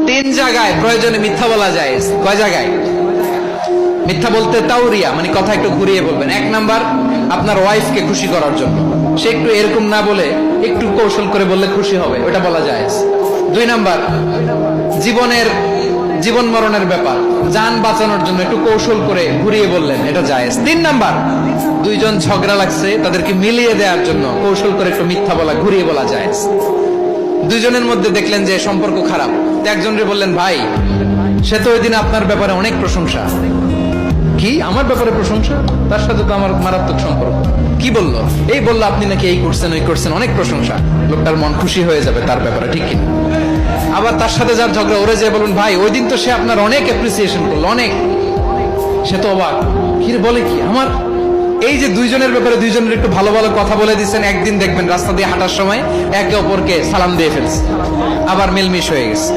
তিন জায়গায় প্রয়োজনে মিথ্যা বলা যায়। কয় জায়গায় মিথ্যা বলতে? তাওরিয়া, মানে কথা একটু ঘুরিয়ে বলবেন। এক নাম্বার, আপনার ওয়াইফকে খুশি করার জন্য, সে একটু এরকম না বলে একটু কৌশল করে বললে খুশি হবে, ওটা বলা যায়। দুই নাম্বার, জীবন মরণের ব্যাপার, জান বাঁচানোর জন্য একটু কৌশল করে ঘুরিয়ে বললেন, এটা জায়েজ। তিন নাম্বার, দুইজন ঝগড়া লাগছে, তাদেরকে মিলিয়ে দেওয়ার জন্য কৌশল করে একটু মিথ্যা বলা, ঘুরিয়ে বলা জায়েজ। দুইজনের মধ্যে দেখলেন যে সম্পর্ক খারাপ, একজনকে বললেন, ভাই সে তো ওই দিন আপনার ব্যাপারে অনেক প্রশংসা। কি আমার ব্যাপারে প্রশংসা? তার সাথে তো আমার মারাত্মক সম্পর্ক। কি বললো? এই বললো আপনি নাকি এই করছেন ওই করছেন, অনেক প্রশংসা। লোকটার মন খুশি হয়ে যাবে তার ব্যাপারে, ঠিক কিনা? আবার তার সাথে যার ঝগড়া, ওরে যে বলুন, ভাই ওই দিন তো সে আপনার অনেক অ্যাপ্রিসিয়েশন করলো, অনেক। সে তো অবাক, কি রে বলে কি আমার? এই যে দুইজনের ব্যাপারে দুইজনের একটু ভালো ভালো কথা বলে দিচ্ছেন, একদিন দেখবেন রাস্তা দিয়ে হাঁটার সময় একে অপরকে সালাম দিয়ে ফেলছে, আবার মিলমিশ হয়ে গেছে।